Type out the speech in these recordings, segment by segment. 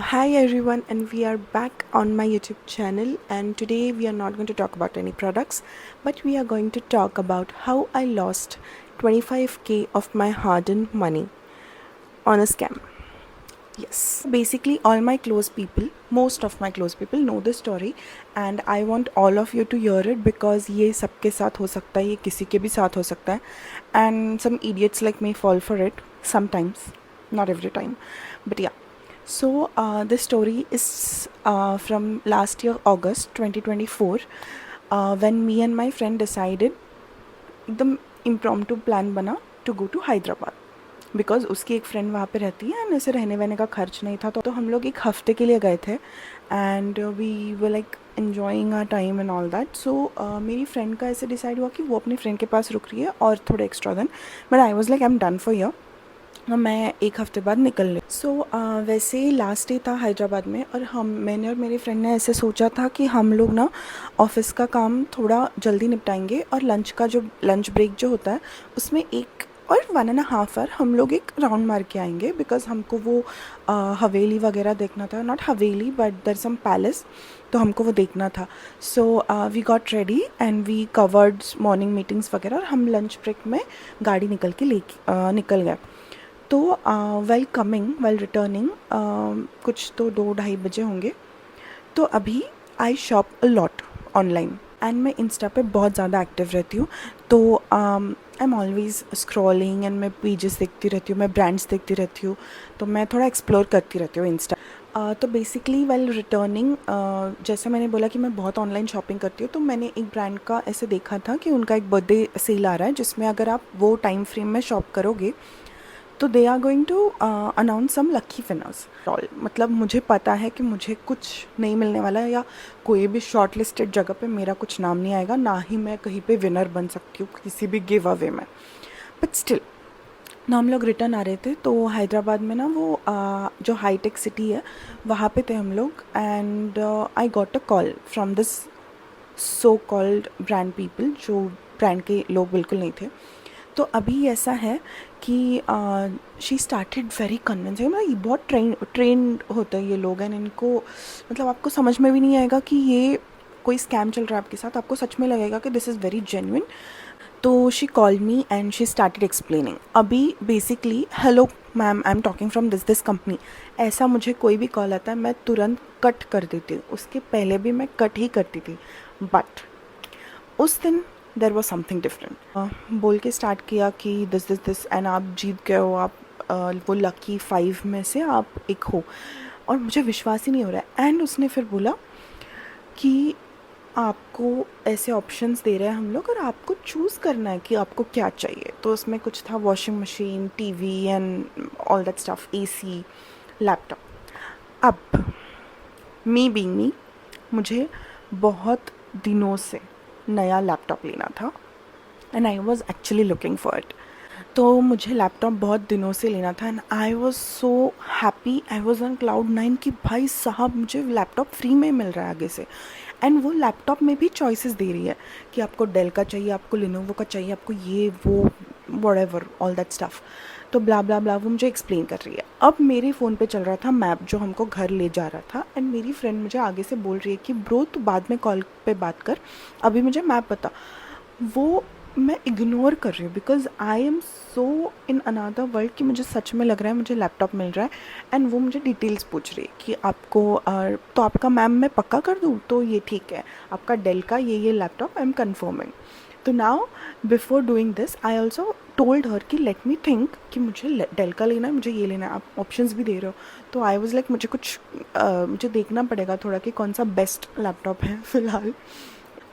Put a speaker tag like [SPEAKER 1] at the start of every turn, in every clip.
[SPEAKER 1] Hi everyone, and we are back on my YouTube channel. And today we are not going to talk about any products, but we are going to talk about how I lost 25k of my hard earned money on a scam. Yes, basically, all my close people, most of my close people know this story, and I want all of you to hear it because ये सबके साथ हो सकता है, ये किसी के भी साथ हो सकता है, and some idiots like me fall for it sometimes, not every time, but yeah. So this story is from last year August 2024, when me and my friend decided एकदम impromptu plan बना to go to Hyderabad. Because उसकी एक friend वहाँ पे रहती है and ऐसे रहने वहने का खर्च नहीं था, तो हम लोग एक हफ्ते के लिए गए थे and we were like enjoying our time and all that. So मेरी फ्रेंड का ऐसे डिसाइड हुआ कि वो अपनी फ्रेंड के पास रुक रही है और थोड़े एक्स्ट्रा दिन, but I was like I am done for यर, मैं एक हफ्ते बाद निकल रही. सो वैसे ही लास्ट डे था हैदराबाद में, और मैंने और मेरी फ्रेंड ने ऐसे सोचा था कि हम लोग ना ऑफिस का काम थोड़ा जल्दी निपटाएंगे और लंच ब्रेक जो होता है उसमें 1.5 आवर हम लोग एक राउंड मार के आएंगे, बिकॉज हमको वो हवेली वगैरह देखना था, not Haveli but there some palace, तो हमको वो देखना था. So we got ready and we covered morning meetings वगैरह, और हम लंच ब्रेक में गाड़ी निकल गए. तो वेल रिटर्निंग कुछ तो 2-2:30 बजे होंगे. तो अभी I shop a lot online and मैं इंस्टा पे बहुत ज़्यादा एक्टिव रहती हूँ, तो I am always scrolling and मैं पेजेस देखती रहती हूँ, मैं ब्रांड्स देखती रहती हूँ, तो मैं थोड़ा एक्सप्लोर करती रहती हूँ इंस्टा. तो बेसिकली वेल रिटर्निंग, जैसे मैंने बोला कि मैं बहुत ऑनलाइन शॉपिंग करती हूँ, तो मैंने एक ब्रांड का ऐसे देखा था कि उनका एक बर्थडे सेल आ रहा है जिसमें अगर आप वो टाइम फ्रेम में शॉप करोगे तो they are going to announce some lucky winners. All मतलब मुझे पता है कि मुझे कुछ नहीं मिलने वाला है, या कोई भी शॉर्ट लिस्टेड जगह पे मेरा कुछ नाम नहीं आएगा, ना ही मैं कहीं पे विनर बन सकती हूँ किसी भी गिव अवे में. बट स्टिल ना, हम लोग रिटर्न आ रहे थे, तो हैदराबाद में ना वो जो हाईटेक सिटी है वहाँ पे थे हम लोग, and I got a call from this so called brand people, जो ब्रांड के लोग बिल्कुल नहीं थे. तो अभी ऐसा है कि शी स्टार्टेड वेरी कन्विंसिंग, मतलब ये बहुत ट्रेंड होते हैं ये लोग हैं, इनको मतलब आपको समझ में भी नहीं आएगा कि ये कोई स्कैम चल रहा है आपके साथ, आपको सच में लगेगा कि दिस इज़ वेरी जेन्युइन. तो she call me and she started explaining. अभी basically hello ma'am, I am talking from this company, ऐसा मुझे कोई भी कॉल आता है मैं तुरंत कट कर देती हूँ. उसके पहले भी मैं कट ही करती थी, बट उस दिन देर वॉज समथिंग डिफरेंट. बोल के स्टार्ट किया कि दिस एंड आप जीत गए हो, आप वो लकी 5 में से आप एक हो. और मुझे विश्वास ही नहीं हो रहा है. एंड उसने फिर बोला कि आपको ऐसे ऑप्शंस दे रहे हैं हम लोग, और आपको चूज़ करना है कि आपको क्या चाहिए. तो उसमें कुछ था washing machine, TV and all that stuff, AC, laptop. अब मी बीइंग मी, मुझे बहुत दिनों से नया लैपटॉप लेना था and I was actually looking for it. तो मुझे लैपटॉप बहुत दिनों से लेना था and I was so happy, I was on cloud 9 कि भाई साहब मुझे लैपटॉप फ्री में मिल रहा है आगे से. एंड वो लैपटॉप में भी चॉइसेस दे रही है कि आपको डेल का चाहिए, आपको लिनोवो का चाहिए, आपको ये वो व्हाटएवर ऑल दैट स्टफ. तो ब्ला ब्ला ब्ला वो मुझे एक्सप्लेन कर रही है. अब मेरे फ़ोन पे चल रहा था मैप जो हमको घर ले जा रहा था, एंड मेरी फ्रेंड मुझे आगे से बोल रही है कि ब्रो तू बाद में कॉल पे बात कर, अभी मुझे मैप बता. वो मैं इग्नोर कर रही हूँ because I am so in another world कि मुझे सच में लग रहा है मुझे लैपटॉप मिल रहा है. एंड वो मुझे डिटेल्स पूछ रही है कि आपको तो आपका मैम मैं पक्का कर दूँ, तो ये ठीक है, आपका डेल का ये लैपटॉप आई एम कन्फर्मिंग. तो now before doing this I also told her कि लेट मी थिंक कि मुझे डेल का लेना है, मुझे ये लेना है, आप ऑप्शंस भी दे रहे हो. तो आई वॉज लाइक मुझे मुझे देखना पड़ेगा थोड़ा कि कौन सा बेस्ट लैपटॉप है फ़िलहाल.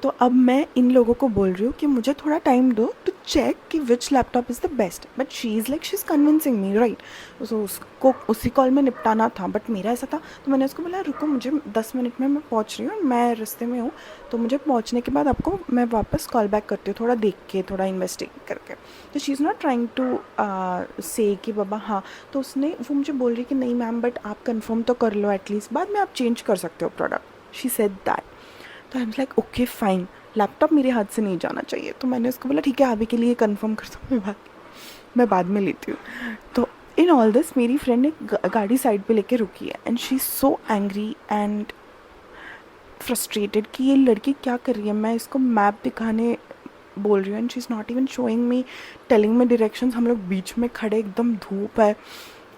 [SPEAKER 1] तो अब मैं इन लोगों को बोल रही हूँ कि मुझे थोड़ा टाइम दो टू चेक कि which laptop is the best. But she is like she is convincing me right. So उसको उसी कॉल में निपटाना था, बट मेरा ऐसा था. तो मैंने उसको बोला रुको, मुझे 10 मिनट में मैं पहुँच रही हूँ, मैं रास्ते में हूँ, तो मुझे पहुँचने के बाद आपको मैं वापस कॉल बैक करती हूँ, थोड़ा देख के, थोड़ा इन्वेस्टिगेट करके. तो she is not trying to say कि बाबा हाँ. तो वो मुझे बोल रही कि नहीं मैम, बट आप कंफर्म तो कर लो एटलीस्ट, बाद में आप चेंज कर सकते हो प्रोडक्ट. She said that. तो I am like okay fine, laptop मेरे हाथ से नहीं जाना चाहिए. तो मैंने उसको बोला ठीक है, अभी के लिए कंफर्म कर दो, मैं बाद में लेती हूँ. तो इन ऑल दिस मेरी फ्रेंड ने गाड़ी साइड पे लेके रुकी है and she is so angry and frustrated कि ये लड़की क्या कर रही है। मैं इसको मैप दिखाने बोल रही हूँ and she is not even showing me, telling me directions. हम लोग बीच में खड़े, एकदम धूप है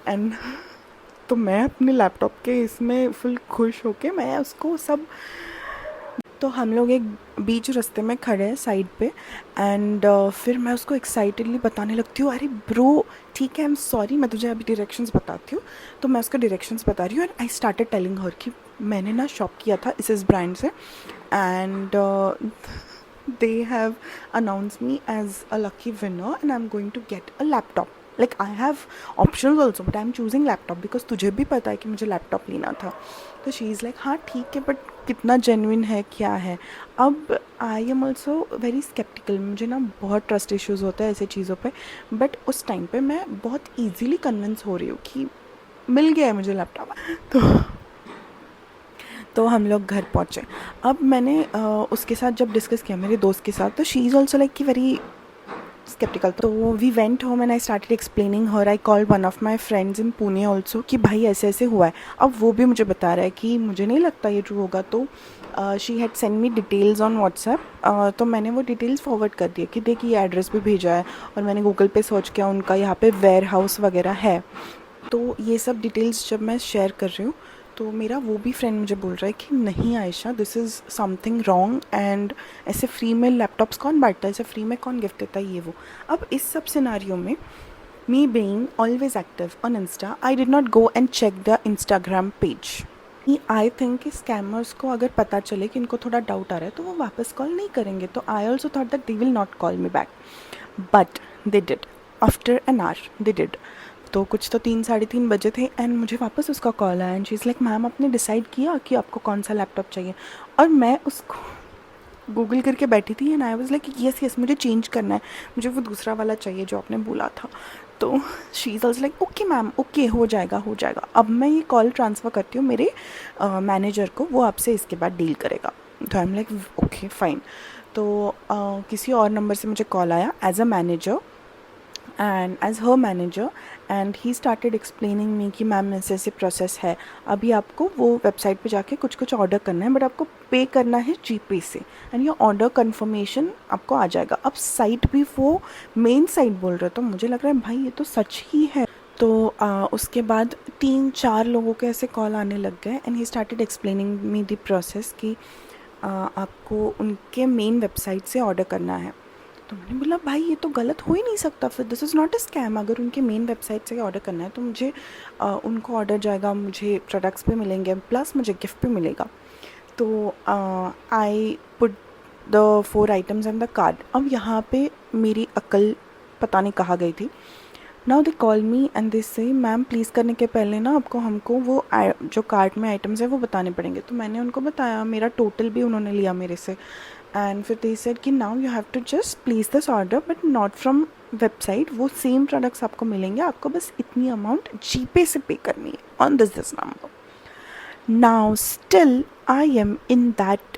[SPEAKER 1] एंड तो मैं अपने लैपटॉप के इसमें फुल खुश होके मैं उसको सब, तो हम लोग एक बीच रास्ते में खड़े हैं साइड पे एंड फिर मैं उसको एक्साइटेडली बताने लगती हूँ, अरे ब्रो ठीक है, आई एम सॉरी, मैं तुझे अभी डायरेक्शंस बताती हूँ। तो मैं उसको डायरेक्शंस बता रही हूँ and I started telling her कि मैंने ना शॉप किया था इस ब्रांड से and they have announced me as a lucky winner and I'm going to get a laptop. Like I have options also but I'm choosing laptop because तुझे भी पता है कि मुझे लैपटॉप लेना था। तो शी इज़ लाइक हाँ ठीक है, बट कितना जेन्युइन है, क्या है। अब I am also very sceptical, मुझे ना बहुत ट्रस्ट इश्यूज़ होते हैं ऐसे चीज़ों पे, बट उस टाइम पे मैं बहुत ईजीली कन्विंस हो रही हूँ कि मिल गया है मुझे लैपटॉप। तो हम लोग घर पहुँचे। अब मैंने उसके साथ जब डिस्कस किया मेरे दोस्त के साथ, तो शी इज़ ऑल्सो लाइक कि वेरी स्केप्टिकल। तो we went home and I started explaining her, I call one of my friends in Pune also कि भाई ऐसे ऐसे हुआ है। अब वो भी मुझे बता रहा है कि मुझे नहीं लगता ये ट्रू होगा। तो she had send me details on WhatsApp, तो मैंने वो डिटेल्स फॉरवर्ड कर दिया कि देखिए ये एड्रेस भी भेजा है और मैंने गूगल पे सर्च किया, उनका यहाँ पे वेयर हाउस वगैरह है। तो ये सब डिटेल्स जब मैं शेयर कर रही हूँ तो मेरा वो भी फ्रेंड मुझे बोल रहा है कि नहीं Ayesha, this is something wrong and ऐसे फ्री में लैपटॉप्स कौन बांटता है, ऐसे फ्री में कौन गिफ्ट देता है, ये वो। अब इस सब सिनारियो में me being always active on Insta, I did not go and check the Instagram page. I think कि स्कैमर्स को अगर पता चले कि इनको थोड़ा डाउट आ रहा है तो वो वापस कॉल नहीं करेंगे। तो I also thought that they will not call me back, but they did. After an hour they did. तो कुछ तो 3 साढ़े 3 बजे थे एंड मुझे वापस उसका कॉल आया and she is like ma'am आपने डिसाइड किया कि आपको कौन सा लैपटॉप चाहिए। और मैं उसको गूगल करके बैठी थी and I was like yes yes मुझे चेंज करना है, मुझे वो दूसरा वाला चाहिए जो आपने बोला था। तो she is also like okay ma'am okay हो जाएगा हो जाएगा। अब मैं ये कॉल ट्रांसफ़र करती हूँ मेरे मैनेजर को, वो आपसे इसके बाद डील करेगा। तो I am like okay fine. तो किसी और नंबर से मुझे कॉल आया as a manager and as her manager and he started explaining me कि मैम ऐसे ऐसे प्रोसेस है, अभी आपको वो वेबसाइट पे जाके कुछ कुछ ऑर्डर करना है बट आपको पे करना है जीपे से एंड ये ऑर्डर कन्फर्मेशन आपको आ जाएगा। अब साइट भी वो मेन साइट बोल रहे, तो मुझे लग रहा है भाई ये तो सच ही है। तो उसके बाद 3 4 लोगों के ऐसे कॉल आने लग गए and he started explaining me the process कि आपको उनके मेन वेबसाइट से ऑर्डर करना है। तो मैंने बोला भाई ये तो गलत हो ही नहीं सकता, फिर this is not a scam. अगर उनके मेन वेबसाइट से ऑर्डर करना है तो मुझे उनको ऑर्डर जाएगा, मुझे प्रोडक्ट्स भी मिलेंगे प्लस मुझे गिफ्ट भी मिलेगा। तो I put the 4 items and the card. अब यहाँ पे मेरी अक्ल पता नहीं कहाँ गई थी। Now they call me and they से मैम प्लीज़ करने के पहले ना आपको हमको वो जो कार्ट में आइटम्स है वो बताने पड़ेंगे। तो मैंने उनको बताया, मेरा टोटल भी उन्होंने लिया मेरे से एंड फिर दे सेड कि now you have to just place this order but not from website, वो सेम प्रोडक्ट्स आपको मिलेंगे, आपको बस इतनी अमाउंट जीपे से पे करनी है on this number. Now still I M in that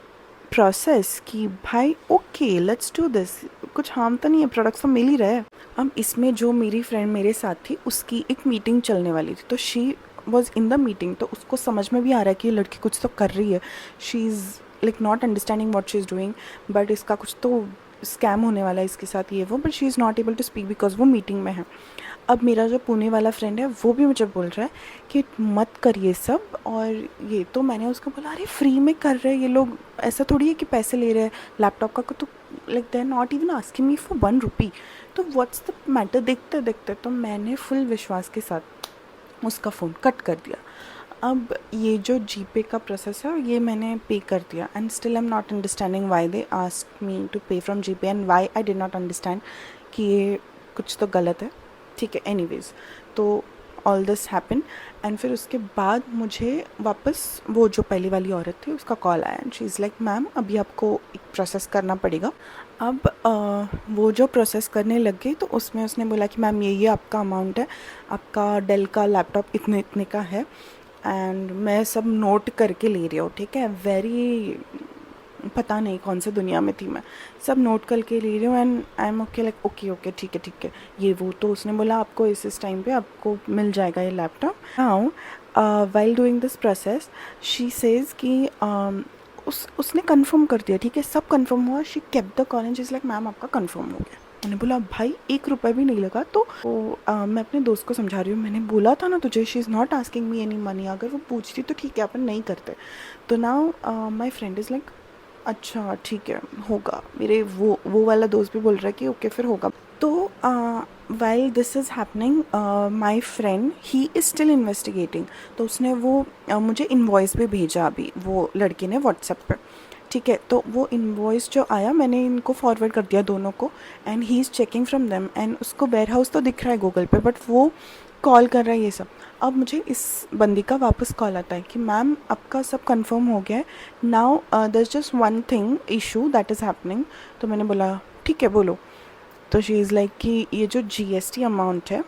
[SPEAKER 1] process कि भाई ओके लेट्स डू दिस, कुछ हार्म तो नहीं है, प्रोडक्ट्स तो मिल ही रहे हैं। अब इसमें जो मेरी फ्रेंड मेरे साथ थी उसकी एक मीटिंग चलने वाली थी, तो she was in the meeting, तो उसको समझ में भी आ रहा है कि ये लड़की कुछ तो कर रही है। She is like not understanding what she is doing, but इसका कुछ तो स्कैम होने वाला है इसके साथ ये वो, but she is not able to speak because वो मीटिंग में है। अब मेरा जो पुणे वाला फ्रेंड है वो भी मुझे बोल रहा है कि मत कर ये सब और ये। तो मैंने उसको बोला अरे फ्री में कर रहे हैं ये लोग, ऐसा थोड़ी है कि पैसे ले रहे हैं लैपटॉप का। तो like they are not even asking me for 1 rupee, तो व्हाट्स द मैटर। देखते देखते तो मैंने फुल विश्वास के साथ उसका फ़ोन कट कर दिया। अब ये जो जीपे का प्रोसेस है ये मैंने पे कर दिया and still I am not understanding why they asked me to pay from GPay and why I did not understand कि ये कुछ तो गलत है। ठीक है, एनीवेज तो ऑल दिस हैपन एंड फिर उसके बाद मुझे वापस वो जो पहली वाली औरत थी उसका कॉल आया and she is like ma'am अभी आपको एक प्रोसेस करना पड़ेगा। अब वो जो प्रोसेस करने लग गई तो उसमें उसने बोला कि मैम ये आपका अमाउंट है, आपका डेल का लैपटॉप इतने इतने का है एंड मैं सब नोट करके ले रही हूँ। ठीक है, वेरी पता नहीं कौन से दुनिया में थी मैं, सब नोट करके ले रही हूँ and I am okay like okay okay ठीक है ये वो। तो उसने बोला आपको इस टाइम पे आपको मिल जाएगा ये laptop. Now while doing this process she says कि उसने कंफर्म कर दिया, ठीक है सब कंफर्म हुआ। She kept the call and she is like ma'am आपका कंफर्म हो गया। मैंने बोला भाई 1 रुपये भी नहीं लगा। तो मैं अपने दोस्त को समझा रही हूँ, मैंने बोला था ना तुझे she is not asking me any money, अगर वो पूछती तो ठीक है अपन नहीं करते। तो now my friend is like अच्छा ठीक है होगा। मेरे वो वाला दोस्त भी बोल रहा है कि ओके फिर होगा। तो while this is happening my friend he is still investigating. तो उसने वो मुझे इन्वॉइस भी भेजा अभी वो लड़के ने व्हाट्सएप पर, ठीक है। तो वो इन्वॉइस जो आया मैंने इनको फॉरवर्ड कर दिया दोनों को and he is checking from them and उसको वेयर हाउस तो दिख रहा है गूगल पे, बट वो कॉल कर रहा है ये सब। अब मुझे इस बंदी का वापस कॉल आता है कि मैम आपका सब कंफर्म हो गया है, now there is just one thing issue that is happening. तो मैंने बोला ठीक है बोलो। तो शी इज़ लाइक कि ये जो जीएसटी अमाउंट है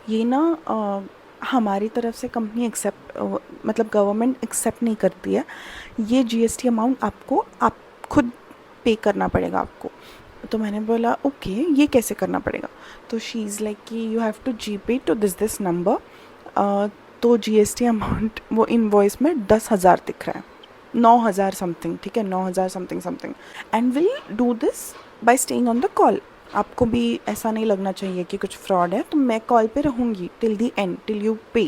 [SPEAKER 1] ये ना हमारी तरफ से कंपनी एक्सेप्ट मतलब गवर्नमेंट एक्सेप्ट नहीं करती है, ये जीएसटी अमाउंट आपको आप खुद पे करना पड़ेगा आपको। तो मैंने बोला ओके ये कैसे करना पड़ेगा। तो शी इज़ लाइक कि you have to GPay to this number. तो जीएसटी अमाउंट वो इनवॉइस में 10,000 दिख रहा है, 9,000 समथिंग, ठीक है 9,000 something and will do this by staying on the call. आपको भी ऐसा नहीं लगना चाहिए कि कुछ फ्रॉड है, तो मैं कॉल पे रहूँगी till the and till you pay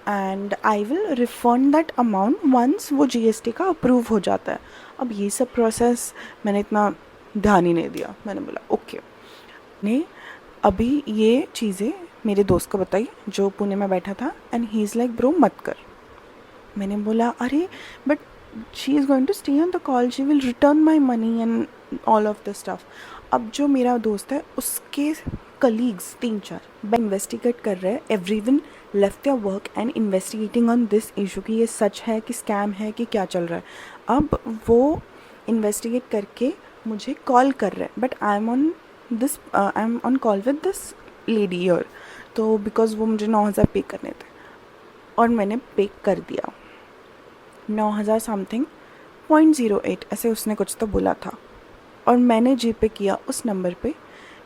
[SPEAKER 1] and I will refund that amount once वो जीएसटी का अप्रूव हो जाता है। अब ये सब प्रोसेस मैंने इतना ध्यान ही नहीं दिया। मैंने बोला ओके। ने अभी ये चीज़ें मेरे दोस्त को बताई जो पुणे में बैठा था and he is like bro मत कर। मैंने बोला अरे but she is going to stay on the call, she will return my money and all of the stuff. अब जो मेरा दोस्त है उसके कलीग्स 3-4 इन्वेस्टिगेट कर रहे हैं, everyone left their work and investigating on this issue कि ये सच है कि स्कैम है कि क्या चल रहा है। अब वो इन्वेस्टिगेट करके मुझे कॉल कर रहे हैं but I am on call with this lady year. तो बिकॉज वो मुझे 9,000 पे करने थे और मैंने पे कर दिया 9,000 समथिंग 0.08 ऐसे उसने कुछ तो बोला था और मैंने जीपे किया उस नंबर पे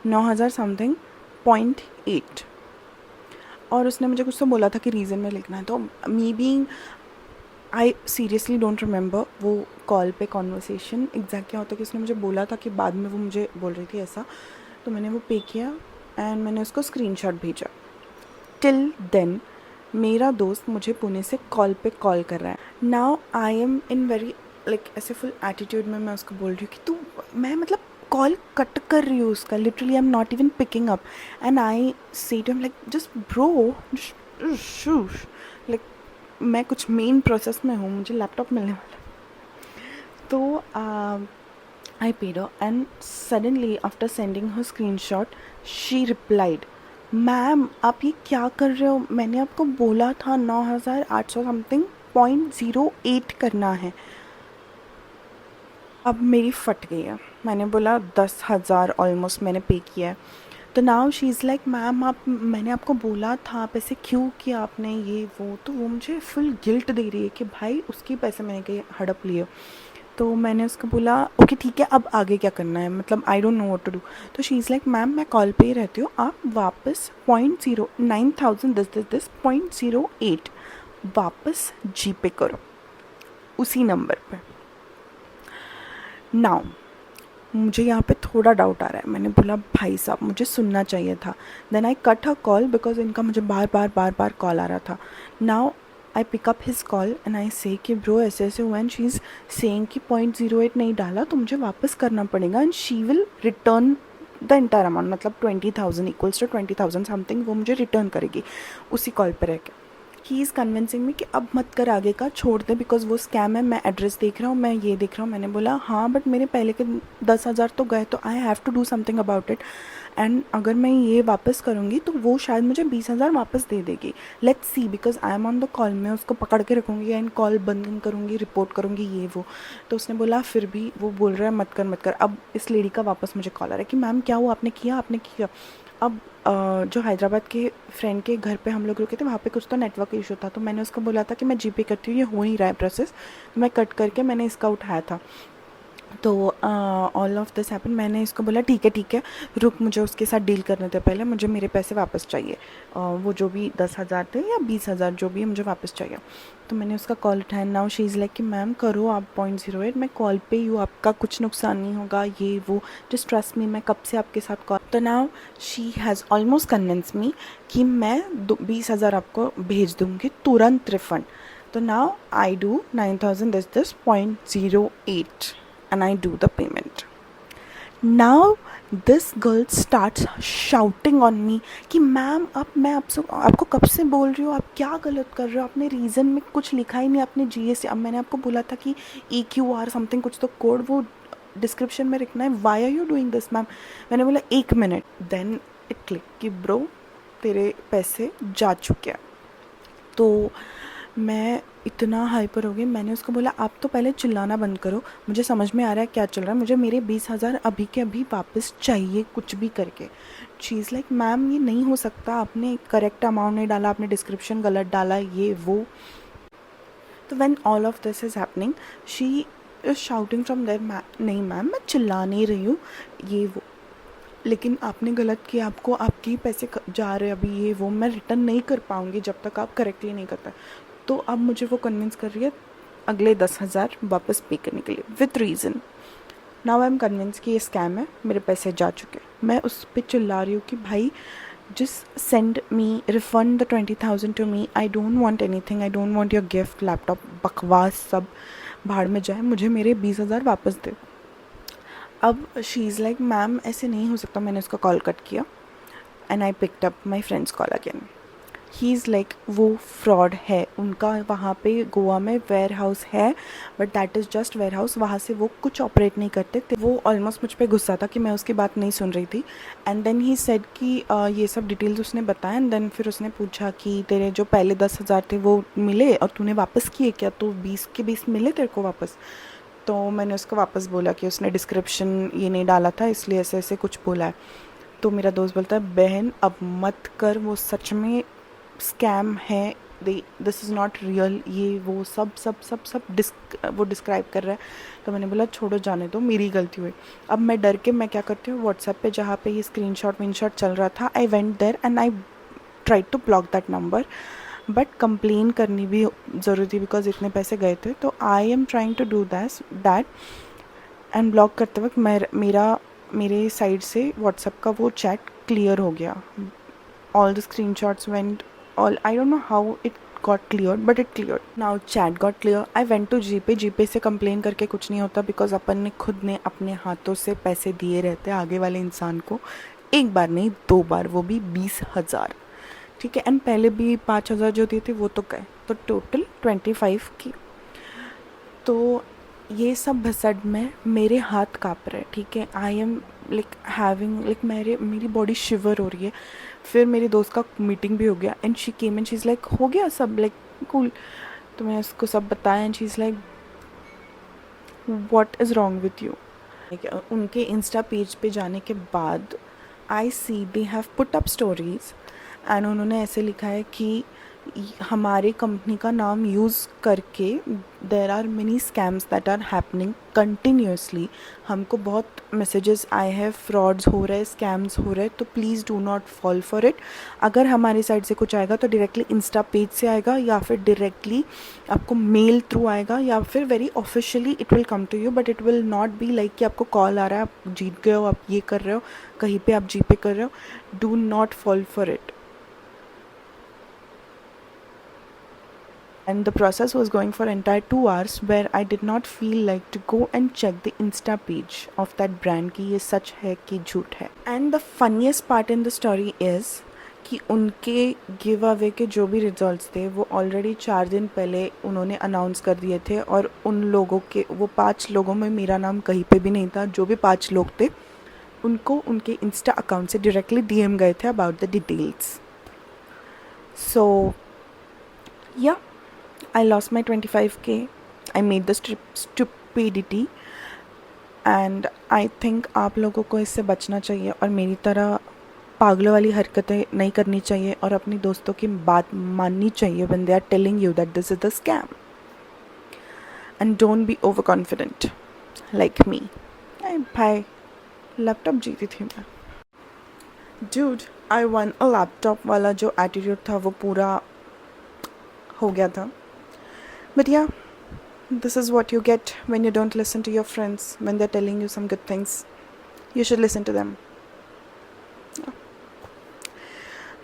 [SPEAKER 1] 9,000 समथिंग 0.8 और उसने मुझे कुछ तो बोला था कि रीज़न में लिखना है। तो me being I seriously don't remember वो कॉल पे कॉन्वर्सेशन एग्जैक्ट क्या होता है कि उसने मुझे बोला था कि बाद में वो मुझे बोल रही थी ऐसा। तो मैंने वो पे किया एंड मैंने उसको स्क्रीनशॉट भेजा। टिल देन मेरा दोस्त मुझे पुणे से कॉल पे कॉल कर रहा है। Now I am in very like ऐसे फुल एटीट्यूड में मैं उसको बोल रही हूँ कि तू मैं मतलब कॉल कट कर रही हूँ उसका, literally I am not even picking up and I say to him like just bro like मैं कुछ मेन प्रोसेस में हूँ, मुझे लैपटॉप मिलने वाला। तो I paid her and suddenly after sending her screenshot she replied ma'am आप ये क्या कर रहे हो, मैंने आपको बोला था 9,800 समथिंग 0.08 करना है। अब मेरी फट गई है। मैंने बोला 10,000 ऑलमोस्ट मैंने पे किया है। तो now she is like ma'am आप मैंने आपको बोला था, आप ऐसे क्यों किया आपने ये वो। तो वो मुझे फुल गिल्ट दे रही है कि भाई उसके पैसे मैंने कहीं हड़प लिए। तो मैंने उसको बोला ओके ठीक है अब आगे क्या करना है, मतलब I don't know what to do. तो शी इज़ लाइक मैम मैं कॉल पे ही रहती हूँ, आप वापस 0.09,000 दिस 0.08 वापस जीपे करो उसी नंबर पे। नाउ मुझे यहाँ पे थोड़ा डाउट आ रहा है। मैंने बोला भाई साहब मुझे सुनना चाहिए था। Then I cut her call because इनका मुझे बार बार कॉल आ रहा था। Now I pick up his call and I say कि ब्रो ऐसे ऐसे हुआ एंड शी इज़ सेइंग कि 0.08 नहीं डाला तो मुझे वापस करना पड़ेगा and she will return the entire amount, मतलब 20,000 इक्वल्स टू 20,000 समथिंग वो मुझे रिटर्न करेगी उसी कॉल पर रह के। ही इज़ कन्विंसिंग मी कि अब मत कर आगे का, छोड़ दे बिकॉज वो स्कैम है, मैं एड्रेस देख रहा हूँ मैं ये देख रहा हूँ। मैंने बोला हाँ बट मेरे पहले के 10,000 तो गए तो I have to do something about it and अगर मैं ये वापस करूँगी तो वो शायद मुझे 20,000 वापस दे देगी। Let's see because I am on the call, मैं उसको पकड़ के रखूँगी एंड कॉल बंद करूँगी, रिपोर्ट करूँगी ये वो। तो उसने बोला फिर भी वो बोल रहा है मत कर। अब इस लेडी का वापस मुझे कॉल आ रहा है कि मैम क्या हुआ, आपने किया। अब जो हैदराबाद के फ्रेंड के घर पे हम लोग रुके थे वहाँ पे कुछ तो नेटवर्क इशू था। तो मैंने उसको बोला था कि मैं जीपे करती हूँ, ये हो नहीं रहा है प्रोसेस। तो मैं कट करके मैंने इसका उठाया था तो ऑल ऑफ दिस हैपन। मैंने इसको बोला ठीक है रुक, मुझे उसके साथ डील करने दे, पहले मुझे मेरे पैसे वापस चाहिए। वो जो भी 10,000 थे या 20,000 जो भी है मुझे वापस चाहिए। तो मैंने उसका कॉल उठाया। नाउ शी इज़ लाइक कि मैम करो आप 0.08, मैं कॉल पे ही हूँ, आपका कुछ नुकसान नहीं होगा, ये वो, जस्ट ट्रस्ट मी, मैं कब से आपके साथ कॉल। तो now she has almost convince me कि मैं 20,000 आपको भेज दूँगी तुरंत रिफ़ंड। तो now I do 9,000 this 0.08 and I do the payment. Now this girl starts shouting on me कि मैम अब मैं आपको कब से बोल रही हूँ, आप क्या गलत कर रहे हो, आपने रीज़न में कुछ लिखा ही नहीं, आपने GST, अब मैंने आपको बोला था कि EQR समथिंग कुछ तो कोड वो डिस्क्रिप्शन में लिखना है, why are you doing this ma'am. मैंने बोला 1 मिनट, देन इट क्लिक कि ब्रो तेरे पैसे जा चुके हैं। तो मैं इतना हाइपर हो गई, मैंने उसको बोला आप तो पहले चिल्लाना बंद करो, मुझे समझ में आ रहा है क्या चल रहा है, मुझे मेरे 20,000 अभी के अभी वापस चाहिए कुछ भी करके। शी इज़ लाइक मैम ये नहीं हो सकता, आपने करेक्ट अमाउंट नहीं डाला, आपने डिस्क्रिप्शन गलत डाला, ये वो। तो when all of this is happening she is shouting from there, नहीं मैम मैं चिल्ला नहीं रही हूँ, ये वो, लेकिन आपने गलत किया, आपको आपके ही पैसे जा रहे हैं अभी, ये वो, मैं रिटर्न नहीं कर पाऊँगी जब तक आप करेक्टली नहीं करते। तो अब मुझे वो कन्विंस कर रही है अगले 10,000 वापस पे करने के लिए with reason. Now I am convince कि ये स्कैम है, मेरे पैसे जा चुके। मैं उस पर चिल्ला रही हूँ कि भाई just send me, refund the 20,000 to me, I don't want anything, I don't want your gift, laptop, बकवास सब भाड़ में जाए, मुझे मेरे 20,000 वापस दे। अब शी इज़ लाइक मैम ऐसे नहीं हो सकता। मैंने उसका कॉल कट किया and I picked up my friend's call again. He is like वो फ्रॉड है, उनका वहाँ पे गोवा में वेयर हाउस है, but that is just warehouse, वहाँ से वो कुछ ऑपरेट नहीं करते थे। वो ऑलमोस्ट मुझ पे गुस्सा था कि मैं उसकी बात नहीं सुन रही थी। एंड देन ही सेड कि ये सब डिटेल्स उसने बताया। एंड देन फिर उसने पूछा कि तेरे जो पहले 10,000 थे वो मिले और तूने वापस किए क्या, तो 20 के 20 मिले तेरे को वापस। तो मैंने उसको वापस बोला कि उसने डिस्क्रिप्शन ये नहीं डाला था इसलिए ऐसे ऐसे कुछ बोला है। तो मेरा दोस्त बोलता है बहन अब मत कर, वो सच में स्कैम है, दिस इज़ नॉट रियल, ये वो सब सब सब सब वो डिस्क्राइब कर रहा है। तो मैंने बोला छोड़ो जाने दो, मेरी गलती हुई। अब मैं डर के मैं क्या करती हूँ, व्हाट्सएप पे जहाँ पे ये स्क्रीनशॉट विनशॉट चल रहा था, I went there and I try to block that number. But complain करनी भी ज़रूरी थी बिकॉज इतने पैसे गए थे। तो I am trying to do that and block करते वक्त मेरे साइड से व्हाट्सएप का वो चैट क्लियर हो गया। All the screenshots went, all I don't know how it got cleared but it cleared. Now chat got clear. I went to GPay से complain करके कुछ नहीं होता बिकॉज अपन ने खुद ने अपने हाथों से पैसे दिए रहते हैं आगे वाले इंसान को, एक बार नहीं 2 बार, वो भी 20,000, ठीक है। एंड पहले भी 5,000 जो दिए थे वो तो गए, तो टोटल 25 की। तो ये सब भसड़ में मेरे हाथ काँप रहे, ठीक है। आई एम लाइक हैविंग लाइक मेरी बॉडी शिवर हो रही है। फिर मेरे दोस्त का मीटिंग भी हो गया and she came and she is like हो गया सब लाइक कूल। तो मैं उसको सब बताया and she is like what is wrong with you. उनके इंस्टा पेज पे जाने के बाद I see they have put up stories and उन्होंने ऐसे लिखा है कि हमारे कंपनी का नाम यूज़ करके there are many scams that are happening continuously. हमको बहुत मैसेजेस आए हैं, फ्रॉड्स हो रहे हैं, स्कैम्स हो रहे हैं, तो please do not fall for it. अगर हमारी साइड से कुछ आएगा तो डायरेक्टली इंस्टा पेज से आएगा या फिर डायरेक्टली आपको मेल थ्रू आएगा या फिर very officially it will come to you, but it will not be like कि आपको कॉल आ रहा है, आप जीत गए हो, आप ये कर रहे हो, कहीं पे आप जीपे कर रहे हो। Do not fall for it. And the process was going for entire 2 hours where I did not feel like to go and check the Insta page of that brand कि ये सच है कि झूठ है। And the funniest part in the story is कि उनके give away के जो भी रिजल्ट्स थे वो ऑलरेडी 4 दिन पहले उन्होंने अनाउंस कर दिए थे, और उन लोगों के वो 5 लोगों में मेरा नाम कहीं पे भी नहीं था। जो भी 5 लोग थे उनको उनके इंस्टा अकाउंट से डायरेक्टली DM गए थे अबाउट द डिटेल्स। सो या I lost my 25K. I made the stupidity and I think आप लोगों को इससे बचना चाहिए और मेरी तरह पागलों वाली हरकतें नहीं करनी चाहिए और अपनी दोस्तों की बात माननी चाहिए when they are telling you that this is the scam. And don't be overconfident. like me. अरे भाई लैपटॉप जीती थी मैं. Dude, I won a laptop वाला जो एटीट्यूड था वो पूरा हो गया था. But yeah, this is what you get when you don't listen to your friends when they're telling you some good things. You should listen to them.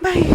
[SPEAKER 1] Bye.